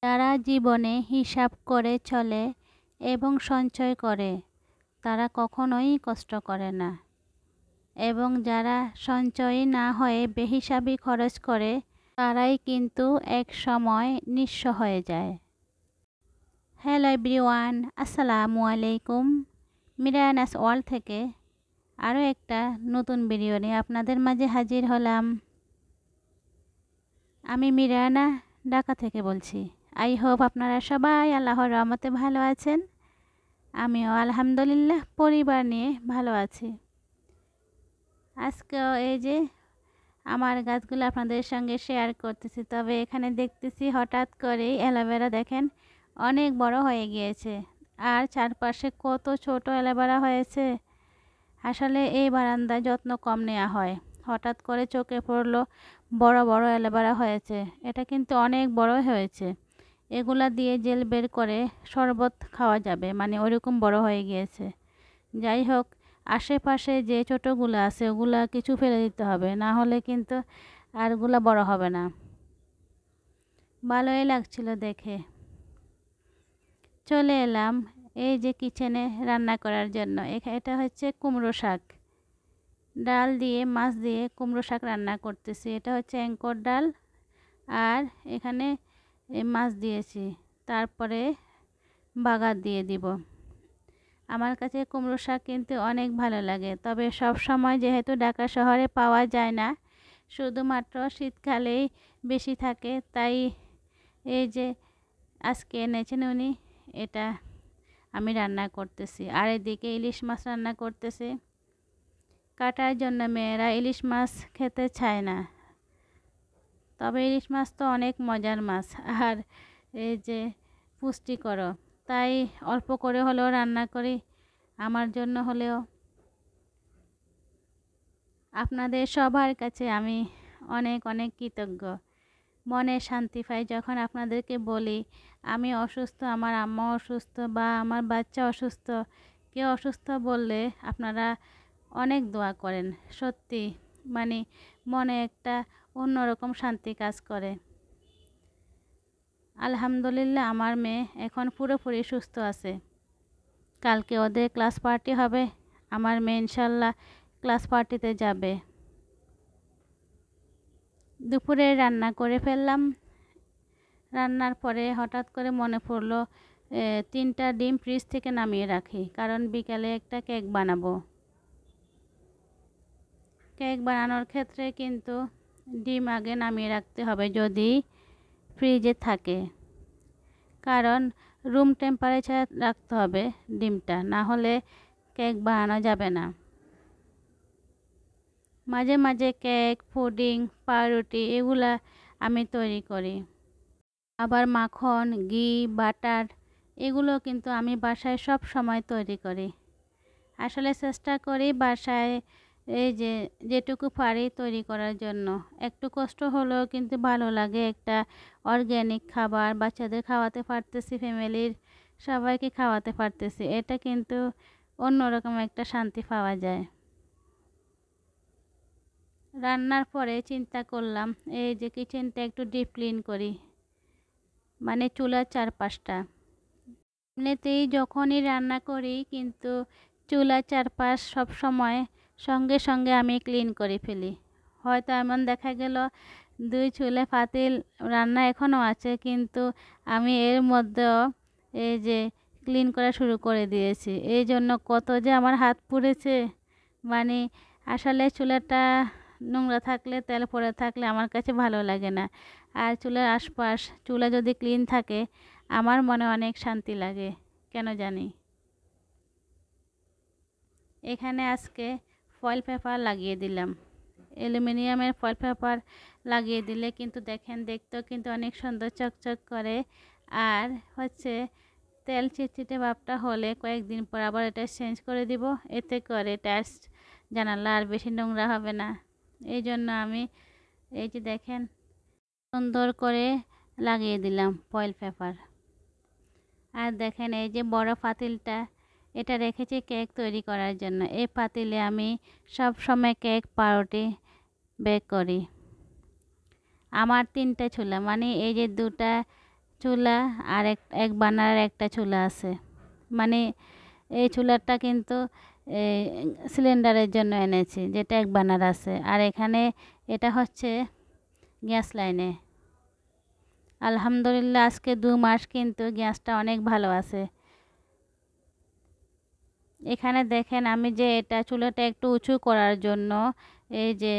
যারা জীবনে হিসাব করে চলে এবং সঞ্চয় করে তারা কখনোই কষ্ট করে না, এবং যারা সঞ্চয়ী না হয়ে বেহিসাবি খরচ করে তারাই কিন্তু এক সময় নিঃস্ব হয়ে যায়। হ্যালো এভরিওয়ান, আসসালামু আলাইকুম। মিরানাস ওয়ার্ল্ড থেকে আরও একটা নতুন ভিডিও নিয়ে আপনাদের মাঝে হাজির হলাম। আমি মিরানা ঢাকা থেকে বলছি। আই হোপ আপনারা সবাই আল্লাহর রহমতে ভালো আছেন। আমিও আলহামদুলিল্লাহ পরিবার নিয়ে ভালো আছি। আজকেও এই যে আমার গাছগুলো আপনাদের সঙ্গে শেয়ার করতেছি। তবে এখানে দেখতেছি হঠাৎ করেই অ্যালোভেরা দেখেন অনেক বড় হয়ে গিয়েছে, আর চারপাশে কত ছোট অ্যালোভেরা হয়েছে। আসলে এই বারান্দায় যত্ন কম নেওয়া হয়, হঠাৎ করে চোখে পড়লো বড় বড় অ্যালোভেরা হয়েছে। এটা কিন্তু অনেক বড় হয়েছে, এগুলা দিয়ে জেল বের করে শরবত খাওয়া যাবে, মানে ওরকম বড় হয়ে গিয়েছে। যাই হোক, আশেপাশে যে ছোটোগুলো আছে ওগুলা কিছু ফেলে দিতে হবে, না হলে কিন্তু আরগুলা বড় হবে না। ভালোই লাগছিল দেখে। চলে এলাম এই যে কিচেনে রান্না করার জন্য। এটা হচ্ছে কুমড়ো শাক, ডাল দিয়ে মাছ দিয়ে কুমড়ো শাক রান্না করতেছি। এটা হচ্ছে অ্যাঙ্কর ডাল, আর এখানে মাছ দিয়েছি, তারপরে বাগার দিয়ে দিব। আমার কাছে কুমড়ো শাক কিন্তু অনেক ভালো লাগে, তবে সব সময় যেহেতু ঢাকা শহরে পাওয়া যায় না, শুধুমাত্র শীতকালেই বেশি থাকে, তাই এই যে আজকে এনেছেন উনি, এটা আমি রান্না করতেছি। আর এদিকে ইলিশ মাছ রান্না করতেছি। কাটার জন্য মেয়েরা ইলিশ মাছ খেতে চায় না, তবে ইলিশ মাছ তো অনেক মজার মাছ, আর এই যে পুষ্টিকর, তাই অল্প করে হলেও রান্না করি, আমার জন্য হলেও। আপনাদের সবার কাছে আমি অনেক অনেক কৃতজ্ঞ। মনে শান্তি পাই যখন আপনাদেরকে বলি আমি অসুস্থ, আমার আম্মা অসুস্থ, বা আমার বাচ্চা অসুস্থ। কেউ অসুস্থ বললে আপনারা অনেক দোয়া করেন। সত্যি মানে মনে একটা অন্যরকম শান্তি কাজ করে। আলহামদুলিল্লাহ আমার মেয়ে এখন পুরোপুরি সুস্থ আছে। কালকে ওদের ক্লাস পার্টি হবে, আমার মেয়ে ইনশাল্লাহ ক্লাস পার্টিতে যাবে। দুপুরে রান্না করে ফেললাম। রান্নার পরে হঠাৎ করে মনে পড়লো 3টা ডিম ফ্রিজ থেকে নামিয়ে রাখি, কারণ বিকালে একটা কেক বানাবো। কেক বানানোর ক্ষেত্রে কিন্তু ডিম আগে নামিয়ে রাখতে হবে যদি ফ্রিজে থাকে, কারণ রুম টেম্পারেচার রাখতে হবে ডিমটা, না হলে কেক বানানো যাবে না। মাঝে মাঝে কেক, পুডিং, পাউরুটি এগুলা আমি তৈরি করি। আবার মাখন, ঘি, বাটার এগুলো কিন্তু আমি বাসায় সব সময় তৈরি করি। আসলে চেষ্টা করি বাসায় এই যে যেটুকু পারি তৈরি করার জন্য। একটু কষ্ট হলেও কিন্তু ভালো লাগে, একটা অর্গ্যানিক খাবার বাচ্চাদের খাওয়াতে পারতেছি, ফ্যামিলির সবাইকে খাওয়াতে পারতেছি, এটা কিন্তু অন্যরকম একটা শান্তি পাওয়া যায়। রান্নার পরে চিন্তা করলাম এই যে কিচেনটা একটু ডিপ ক্লিন করি, মানে চুলার চারপাশটা। এমনিতেই যখনই রান্না করি কিন্তু চুলার চারপাশ সব সময় সঙ্গে সঙ্গে আমি ক্লিন করে ফেলি। হয়তো এমন দেখা গেল 2 চুলে পাতিল রান্না এখনও আছে, কিন্তু আমি এর মধ্যেও এই যে ক্লিন করা শুরু করে দিয়েছি। এই জন্য কত যে আমার হাত পুড়েছে, মানে আসলে চুলাটা নোংরা থাকলে, তেল পড়ে থাকলে আমার কাছে ভালো লাগে না। আর চুলার আশপাশ চুলা যদি ক্লিন থাকে আমার মনে অনেক শান্তি লাগে, কেন জানি। এখানে আজকে ফয়েল পেপার লাগিয়ে দিলাম। অ্যালুমিনিয়ামের ফয়েল পেপার লাগিয়ে দিলে কিন্তু দেখেন দেখতেও কিন্তু অনেক সুন্দর চকচক করে, আর হচ্ছে তেল চিটচিটে ভাবটা হলে কয়েকদিন পর আবার এটা চেঞ্জ করে দিব, এতে করে টাইলস জানালা আর বেশি নোংরা হবে না। এই জন্য আমি এই যে দেখেন সুন্দর করে লাগিয়ে দিলাম ফয়েল পেপার। আর দেখেন এই যে বড় পাতিলটা, এটা রেখেছি কেক তৈরি করার জন্য। এই পাতিলে আমি সব সময় কেক, পাউরুটি বেক করি। আমার 3টা চুলা, মানে এই যে 2টা চুলা আর এক বার্নারের একটা চুলা আছে। মানে এই চুলাটা কিন্তু সিলিন্ডারের জন্য এনেছি, যেটা এক বার্নার আছে। আর এখানে এটা হচ্ছে গ্যাস লাইনে। আলহামদুলিল্লাহ আজকে 2 মাস কিন্তু গ্যাসটা অনেক ভালো আছে। এখানে দেখেন আমি যে এটা চুলাটা একটু উঁচু করার জন্য এই যে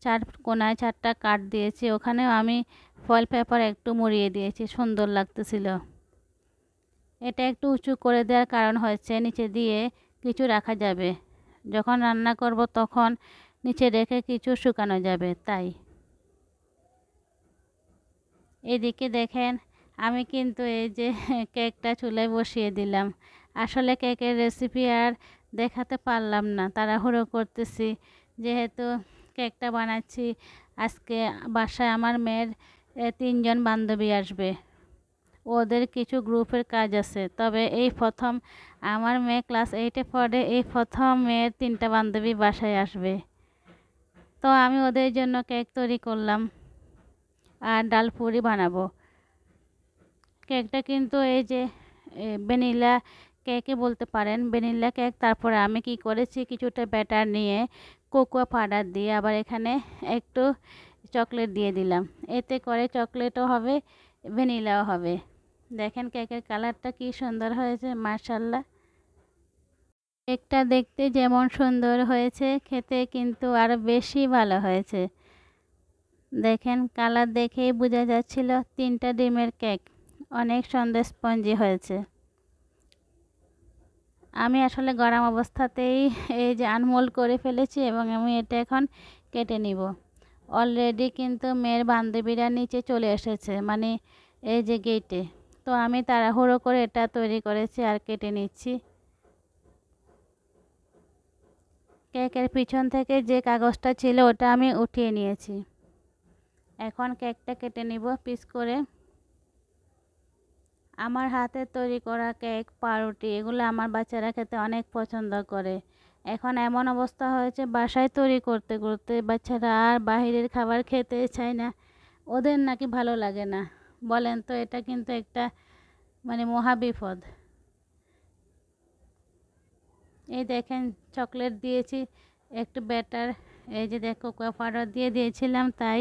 4 কোণায় 4টা কাঠ দিয়েছি, ওখানেও আমি ফয়েল পেপার একটু মুড়িয়ে দিয়েছি, সুন্দর লাগতেছিল। এটা একটু উঁচু করে দেওয়ার কারণ হচ্ছে নিচে দিয়ে কিছু রাখা যাবে, যখন রান্না করব তখন নিচে রেখে কিছু শুকানো যাবে তাই। এদিকে দেখেন আমি কিন্তু এই যে কেকটা চুলায় বসিয়ে দিলাম। আসলে কেকের রেসিপি আর দেখাতে পারলাম না, তাড়াহুড়ো করতেছি যেহেতু কেকটা বানাচ্ছি। আজকে বাসায় আমার মেয়ের 3 জন বান্ধবী আসবে, ওদের কিছু গ্রুপের কাজ আছে। তবে এই প্রথম আমার মেয়ে ক্লাস 8-এ পড়ে, এই প্রথম মেয়ের 3টা বান্ধবী বাসায় আসবে। তো আমি ওদের জন্য কেক তৈরি করলাম আর ডাল পুরি বানাবো। কেকটা কিন্তু এই যে ভ্যানিলা কেকই বলতে পারেন, ভ্যানিলা কেক। তারপরে আমি কি করেছি, কিছুটা ব্যাটার নিয়ে কোকোয়া পাউডার দিয়ে আবার এখানে একটু চকলেট দিয়ে দিলাম, এতে করে চকলেটও হবে ভ্যানিলাও হবে। দেখেন কেকের কালারটা কি সুন্দর হয়েছে, মাশাআল্লাহ। কেকটা দেখতে যেমন সুন্দর হয়েছে, খেতে কিন্তু আরো বেশি ভালো হয়েছে। দেখেন কালার দেখেই বোঝা যাচ্ছিল 3টা ডিমের কেক, অনেক সুন্দর স্পঞ্জি হয়েছে। আমি আসলে গরম অবস্থাতেই এই যে আনমোল্ড করে ফেলেছি এবং আমি এটা এখন কেটে নিব। অলরেডি কিন্তু মেয়ের বান্ধবীরা নিচে চলে এসেছে, মানে এই যে গেটে। তো আমি তাড়াহুড়ো করে এটা তৈরি করেছি আর কেটে নিচ্ছি। কেকের পিছন থেকে যে কাগজটা ছিল ওটা আমি উঠিয়ে নিয়েছি। এখন কেকটা কেটে নিব পিস করে। আমার হাতে তৈরি করা কেক, পাউরুটি, এগুলো আমার বাচ্চারা খেতে অনেক পছন্দ করে। এখন এমন অবস্থা হয়েছে বাসায় তৈরি করতে করতে বাচ্চারা আর বাহিরের খাবার খেতে চায় না, ওদের নাকি ভালো লাগে না। বলেন তো, এটা কিন্তু একটা মানে মহা বিপদ। এই দেখেন চকলেট দিয়েছি, একটু ব্যাটার, এই যে দেখো কোকো পাউডার দিয়ে দিয়েছিলাম, তাই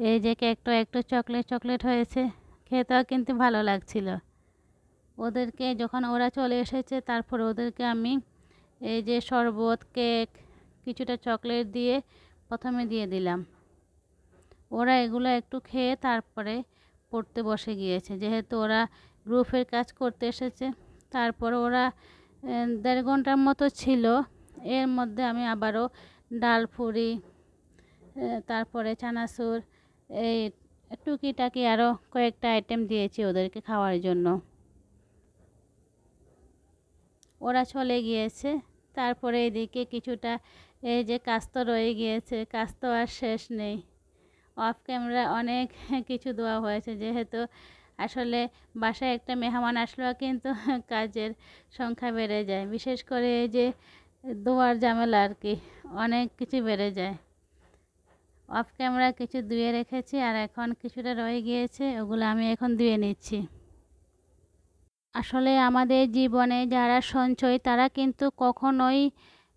এই যে কেকটা একটু চকলেট চকলেট হয়েছে, খেতেও কিন্তু ভালো লাগছিল। ওদেরকে যখন ওরা চলে এসেছে তারপর ওদেরকে আমি এই যে শরবত, কেক, কিছুটা চকলেট দিয়ে প্রথমে দিয়ে দিলাম। ওরা এগুলো একটু খেয়ে তারপরে পড়তে বসে গিয়েছে, যেহেতু ওরা গ্রুপের কাজ করতে এসেছে। তারপর ওরা 1.5 ঘন্টার মতো ছিল। এর মধ্যে আমি আবারও ডাল পুরি, তারপরে চানাচুর, এই টুকিটাকি আরও কয়েকটা আইটেম দিয়েছি ওদেরকে খাওয়ার জন্য। ওরা চলে গিয়েছে। তারপরে এদিকে কিছুটা এই যে কাজ তো রয়ে গিয়েছে, কাজ তো আর শেষ নেই। অফ ক্যামেরা অনেক কিছু দেওয়া হয়েছে, যেহেতু আসলে বাসায় একটা মেহমান আসলেও কিন্তু কাজের সংখ্যা বেড়ে যায়, বিশেষ করে এই যে দোয়ার ঝামেলা আর কি, অনেক কিছু বেড়ে যায়। অফ ক্যামেরা কিছু ধুয়ে রেখেছি আর এখন কিছুটা রয়ে গিয়েছে, ওগুলো আমি এখন ধুয়ে নিচ্ছি। আসলে আমাদের জীবনে যারা সঞ্চয় তারা কিন্তু কখনোই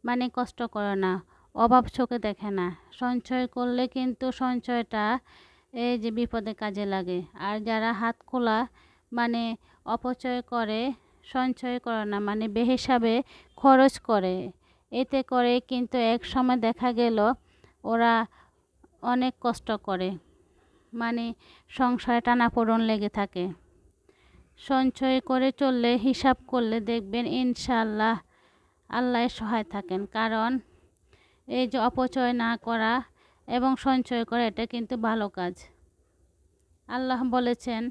মানে কষ্ট করে না, অভাব চোখে দেখে না। সঞ্চয় করলে কিন্তু সঞ্চয়টা এই যে বিপদে কাজে লাগে। আর যারা হাত খোলা মানে অপচয় করে, সঞ্চয় করে না, মানে বেহিসাবে খরচ করে, এতে করে কিন্তু এক সময় দেখা গেল ওরা অনেক কষ্ট করে, মানে সংসারে টানাপোড়েন লেগে থাকে। সঞ্চয় করে চললে, হিসাব করলে দেখবেন ইনশাআল্লাহ আল্লাহ সহায় থাকেন। কারণ এই যে অপচয় না করা এবং সঞ্চয় করা, এটা কিন্তু ভালো কাজ। আল্লাহ বলেছেন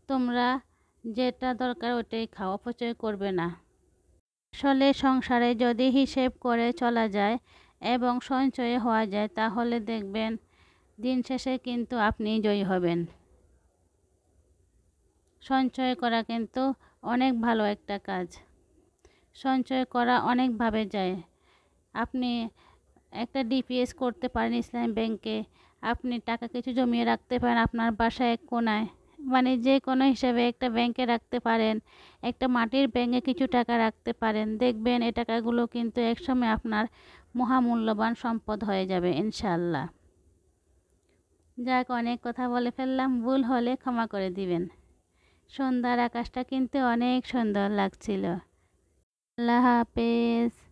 তোমরা যেটা দরকার ওটাই খাও, অপচয় করবে না। আসলে সংসারে যদি হিসেব করে চলা যায় এবং সঞ্চয় হওয়া যায়, তাহলে দেখবেন দিন শেষে কিন্তু আপনি জয়ী হবেন। সঞ্চয় করা কিন্তু অনেক ভালো একটা কাজ। সঞ্চয় করা অনেকভাবে যায়। আপনি একটা ডিপিএস করতে পারেন ইসলামী ব্যাংকে, আপনি টাকা কিছু জমিয়ে রাখতে পারেন আপনার বাসায় এক কোণায়, মানে যে কোনো হিসাবে একটা ব্যাংকে রাখতে পারেন, একটা মাটির ব্যাংকে কিছু টাকা রাখতে পারেন, দেখবেন এই টাকাগুলো কিন্তু একসময় আপনার মহামূল্যবান সম্পদ হয়ে যাবে ইনশাআল্লাহ। যাক, অনেক কথা বলে ফেললাম, ভুল হলে ক্ষমা করে দিবেন। সন্ধ্যার আকাশটা কিন্তু অনেক সুন্দর লাগছিল। আল্লাহ হাফেজ।